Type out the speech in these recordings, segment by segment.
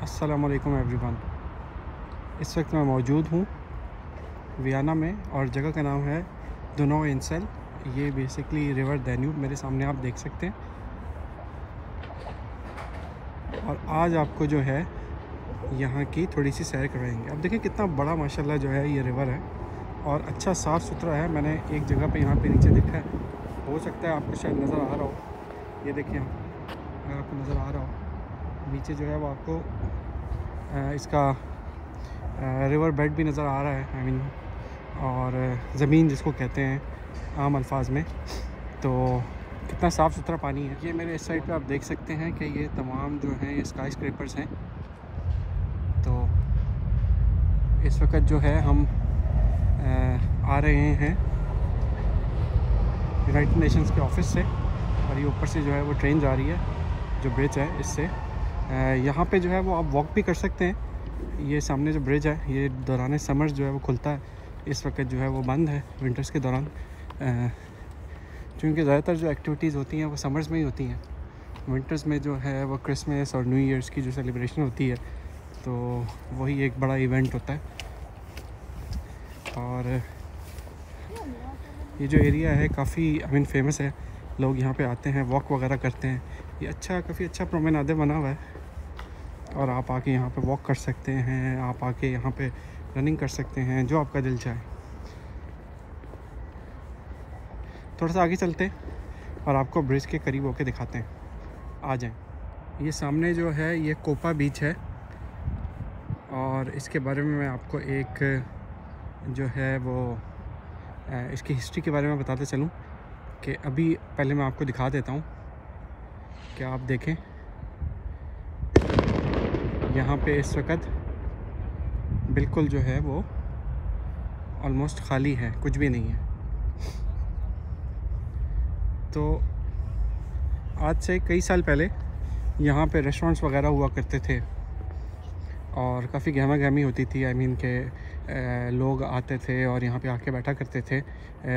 अस्सलाम वालेकुम एवरीवन। इस वक्त मैं मौजूद हूँ वियना में और जगह का नाम है दोनोव-इंसेल। ये बेसिकली रिवर डैन्यूब मेरे सामने आप देख सकते हैं। और आज आपको जो है यहाँ की थोड़ी सी सैर करवाएंगे। अब देखें कितना बड़ा माशाल्लाह जो है ये रिवर है और अच्छा साफ़ सुथरा है। मैंने एक जगह पे यहाँ पे नीचे देखा है, हो सकता है आपको शायद नज़र आ रहा हो। ये देखिए, अगर आपको नज़र आ रहा हो नीचे जो है वो आपको इसका रिवर बेड भी नज़र आ रहा है, आई मीन, और ज़मीन जिसको कहते हैं आम अल्फाज में। तो कितना साफ़ सुथरा पानी है। ये मेरे इस साइड पे आप देख सकते हैं कि ये तमाम जो हैं ये स्काई स्क्रैपर्स हैं। तो इस वक्त जो है हम आ रहे हैं यूनाइटेड नेशंस के ऑफिस से और ये ऊपर से जो है वो ट्रेन जा रही है जो ब्रिज है इससे। यहाँ पे जो है वो आप वॉक भी कर सकते हैं। ये सामने जो ब्रिज है ये दौरान समर्स जो है वो खुलता है, इस वक्त जो है वो बंद है विंटर्स के दौरान, क्योंकि ज़्यादातर जो एक्टिविटीज़ होती हैं वो समर्स में ही होती हैं। विंटर्स में जो है वो क्रिसमस और न्यू ईयर्स की जो सेलिब्रेशन होती है तो वही एक बड़ा इवेंट होता है। और ये जो एरिया है काफ़ी आई मीन फेमस है, लोग यहाँ पे आते हैं, वॉक वगैरह करते हैं। ये काफ़ी अच्छा प्रोमेनाडे बना हुआ है और आप आके यहाँ पे वॉक कर सकते हैं, आप आके यहाँ पे रनिंग कर सकते हैं, जो आपका दिल चाहे। थोड़ा सा आगे चलते हैं और आपको ब्रिज के करीब होके दिखाते हैं, आ जाएं। ये सामने जो है ये कोपा बीच है और इसके बारे में मैं आपको एक जो है वो इसकी हिस्ट्री के बारे में बताते चलूँ कि अभी पहले मैं आपको दिखा देता हूँ कि आप देखें यहाँ पे इस वक्त बिल्कुल जो है वो ऑलमोस्ट खाली है, कुछ भी नहीं है। तो आज से कई साल पहले यहाँ पे रेस्टोरेंट्स वगैरह हुआ करते थे और काफ़ी गहमा गहमी होती थी, आई मीन के लोग आते थे और यहाँ पे आके बैठा करते थे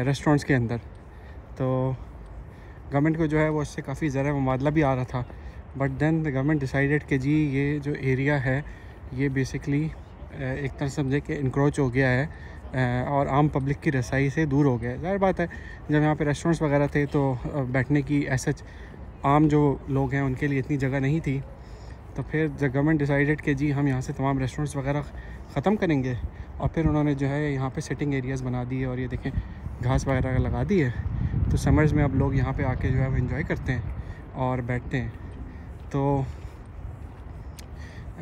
रेस्टोरेंट्स के अंदर। तो गवर्नमेंट को जो है वो इससे काफ़ी ज़रा मुबादला भी आ रहा था, but then the government decided कि जी ये जो एरिया है ये बेसिकली एक तरह समझे कि इंक्रोच हो गया है और आम पब्लिक की रसाई से दूर हो गया है। ज़ाहिर बात है जब यहाँ पे रेस्टोरेंट्स वगैरह थे तो बैठने की ऐसा आम जो लोग हैं उनके लिए इतनी जगह नहीं थी। तो फिर द गवर्नमेंट डिसाइडेड कि जी हम यहाँ से तमाम रेस्टोरेंट्स वगैरह ख़त्म करेंगे और फिर उन्होंने जो है यहाँ पे सिटिंग एरियाज़ बना दिए और ये देखें घास वगैरह लगा दी है। तो समर्स में अब लोग यहाँ पे आके जो है वो एंजॉय करते हैं और बैठते हैं। तो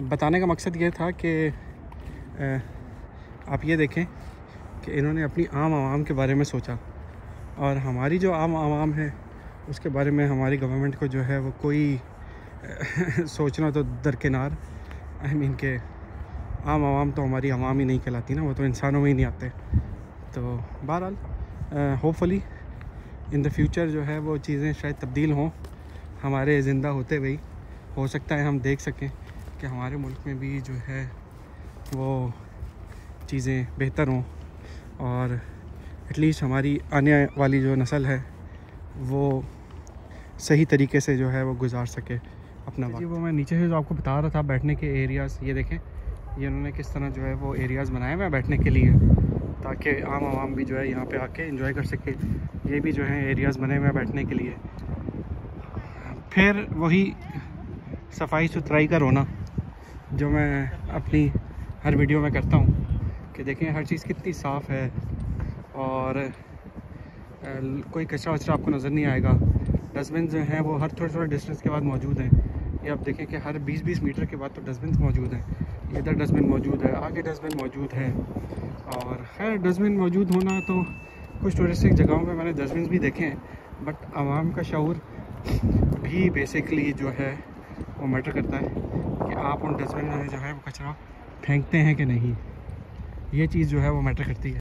बताने का मकसद ये था कि आप ये देखें कि इन्होंने अपनी आम आवाम के बारे में सोचा और हमारी जो आम आवाम है उसके बारे में हमारी गवर्नमेंट को जो है वो कोई सोचना तो दरकिनार, आई मीन के आम आवाम तो हमारी आवाम ही नहीं कहलाती ना, वो तो इंसानों में ही नहीं आते। तो बहरहाल होपफुली इन द फ्यूचर जो है वो चीज़ें शायद तब्दील हों, हमारे ज़िंदा होते हुए हो सकता है हम देख सकें कि हमारे मुल्क में भी जो है वो चीज़ें बेहतर हों और एटलीस्ट हमारी आने वाली जो नस्ल है वो सही तरीके से जो है वो गुजार सके अपना वक्त। वो मैं नीचे से जो आपको बता रहा था बैठने के एरियाज़, ये देखें ये उन्होंने किस तरह जो है वो एरियाज़ बनाए हुए हैं बैठने के लिए ताकि आम आवाम भी जो है यहाँ पे आके एंजॉय कर सके। ये भी जो है एरियाज़ बने हुए हैं बैठने के लिए। फिर वही सफाई सुथराई का रोना जो मैं अपनी हर वीडियो में करता हूँ कि देखें हर चीज़ कितनी साफ़ है और कोई कचरा वचरा आपको नज़र नहीं आएगा। डस्टबिन जो हैं वो हर थोड़े थोड़े डिस्टेंस के बाद मौजूद हैं। ये आप देखें कि हर 20-20 मीटर के बाद तो डस्टबिन मौजूद हैं। इधर डस्टबिन मौजूद है, आगे डस्टबिन मौजूद है। और खैर डस्टबिन मौजूद होना तो कुछ टूरिस्टिक जगहों पे मैंने डस्टबिन भी देखे हैं, बट आवाम का शऊर भी बेसिकली जो है वो मैटर करता है कि आप उन डस्टबिन में जो है वो कचरा फेंकते हैं कि नहीं। ये चीज़ जो है वो मैटर करती है।